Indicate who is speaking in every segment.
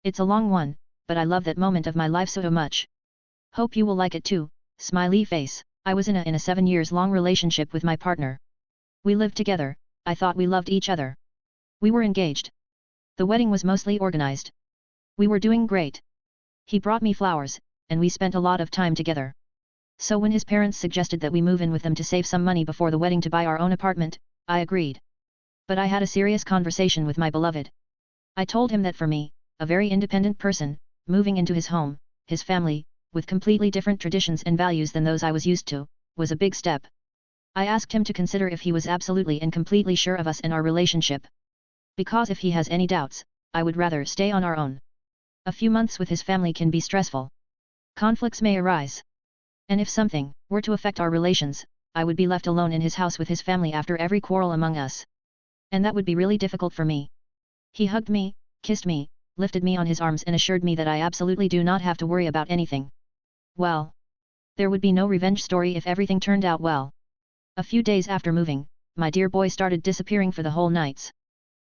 Speaker 1: It's a long one, but I love that moment of my life so much. Hope you will like it too, smiley face. I was in a 7 years long relationship with my partner. We lived together, I thought we loved each other. We were engaged. The wedding was mostly organized. We were doing great. He brought me flowers, and we spent a lot of time together. So when his parents suggested that we move in with them to save some money before the wedding to buy our own apartment, I agreed. But I had a serious conversation with my beloved. I told him that for me, a very independent person, moving into his home, his family, with completely different traditions and values than those I was used to, was a big step. I asked him to consider if he was absolutely and completely sure of us and our relationship. Because if he has any doubts, I would rather stay on our own. A few months with his family can be stressful. Conflicts may arise. And if something were to affect our relations, I would be left alone in his house with his family after every quarrel among us. And that would be really difficult for me. He hugged me, kissed me, lifted me on his arms and assured me that I absolutely do not have to worry about anything. Well, there would be no revenge story if everything turned out well. A few days after moving, my dear boy started disappearing for the whole nights.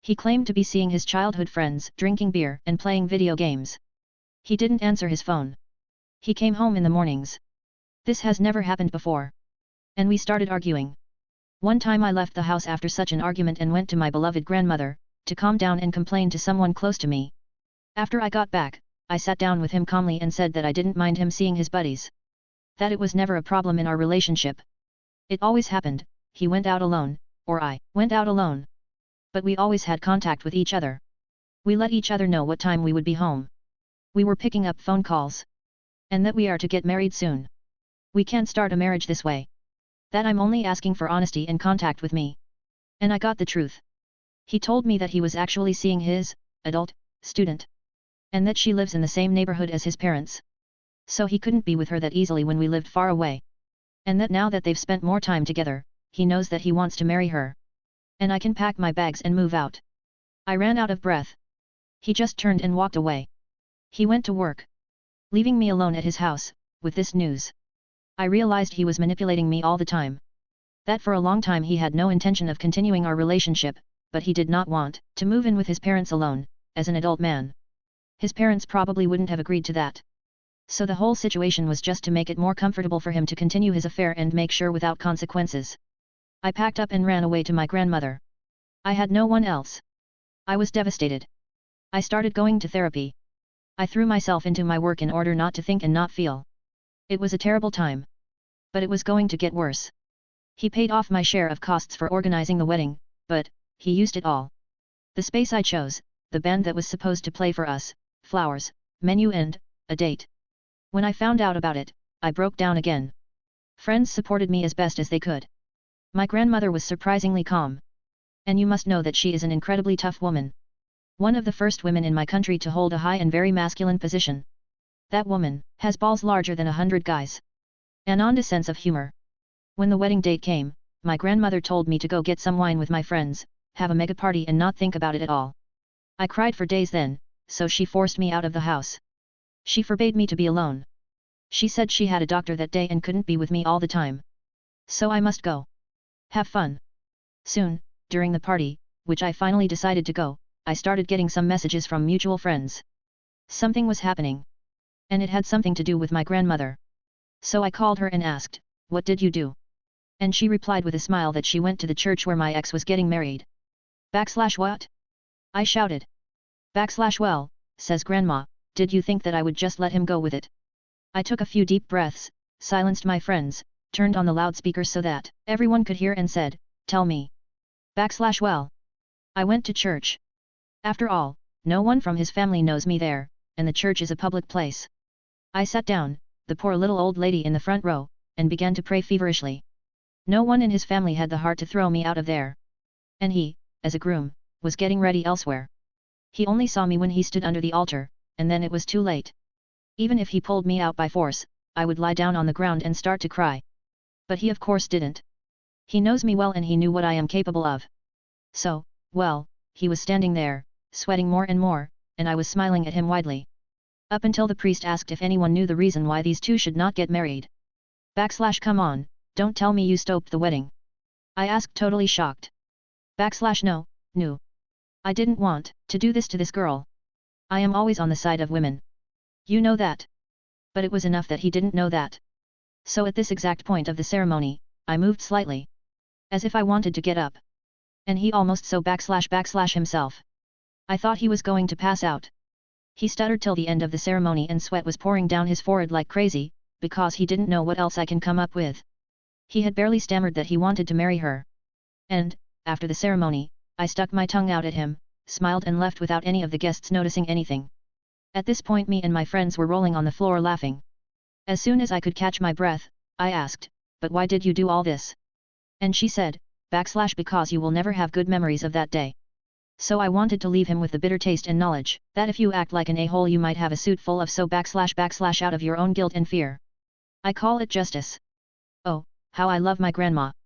Speaker 1: He claimed to be seeing his childhood friends, drinking beer and playing video games. He didn't answer his phone. He came home in the mornings. This has never happened before. And we started arguing. One time I left the house after such an argument and went to my beloved grandmother, to calm down and complain to someone close to me. After I got back, I sat down with him calmly and said that I didn't mind him seeing his buddies. That it was never a problem in our relationship. It always happened, he went out alone, or I went out alone. But we always had contact with each other. We let each other know what time we would be home. We were picking up phone calls. And that we are to get married soon. We can't start a marriage this way. That I'm only asking for honesty and contact with me. And I got the truth. He told me that he was actually seeing his adult student. And that she lives in the same neighborhood as his parents. So he couldn't be with her that easily when we lived far away. And that now that they've spent more time together, he knows that he wants to marry her. And I can pack my bags and move out. I ran out of breath. He just turned and walked away. He went to work, leaving me alone at his house, with this news. I realized he was manipulating me all the time. That for a long time he had no intention of continuing our relationship, but he did not want to move in with his parents alone, as an adult man. His parents probably wouldn't have agreed to that. So the whole situation was just to make it more comfortable for him to continue his affair and make sure without consequences. I packed up and ran away to my grandmother. I had no one else. I was devastated. I started going to therapy. I threw myself into my work in order not to think and not feel. It was a terrible time. But it was going to get worse. He paid off my share of costs for organizing the wedding, but he used it all. The space I chose, the band that was supposed to play for us, flowers, menu and a date. When I found out about it, I broke down again. Friends supported me as best as they could. My grandmother was surprisingly calm. And you must know that she is an incredibly tough woman. One of the first women in my country to hold a high and very masculine position. That woman has balls larger than 100 guys. And a sense of humor. When the wedding date came, my grandmother told me to go get some wine with my friends, have a mega party and not think about it at all. I cried for days then, so she forced me out of the house. She forbade me to be alone. She said she had a doctor that day and couldn't be with me all the time. So I must go. Have fun. Soon, during the party, which I finally decided to go, I started getting some messages from mutual friends. Something was happening. And it had something to do with my grandmother. So I called her and asked, "What did you do?" And she replied with a smile that she went to the church where my ex was getting married. What? I shouted. Well, says Grandma, did you think that I would just let him go with it? I took a few deep breaths, silenced my friends, turned on the loudspeaker so that everyone could hear and said, "Tell me." Well. I went to church. After all, no one from his family knows me there, and the church is a public place. I sat down, the poor little old lady in the front row, and began to pray feverishly. No one in his family had the heart to throw me out of there. And he, as a groom, was getting ready elsewhere. He only saw me when he stood under the altar, and then it was too late. Even if he pulled me out by force, I would lie down on the ground and start to cry. But he of course didn't. He knows me well and he knew what I am capable of. So, well, he was standing there, sweating more and more, and I was smiling at him widely. Up until the priest asked if anyone knew the reason why these two should not get married. Come on, don't tell me you stopped the wedding. I asked totally shocked. No. I didn't want to do this to this girl. I am always on the side of women. You know that. But it was enough that he didn't know that. So at this exact point of the ceremony, I moved slightly. As if I wanted to get up. And he almost so / himself. I thought he was going to pass out. He stuttered till the end of the ceremony and sweat was pouring down his forehead like crazy, because he didn't know what else I can come up with. He had barely stammered that he wanted to marry her. And, after the ceremony, I stuck my tongue out at him, smiled and left without any of the guests noticing anything. At this point me and my friends were rolling on the floor laughing. As soon as I could catch my breath, I asked, "But why did you do all this?" And she said, / because you will never have good memories of that day. So I wanted to leave him with the bitter taste and knowledge, that if you act like an a-hole you might have a suit full of so / out of your own guilt and fear. I call it justice. Oh, how I love my grandma.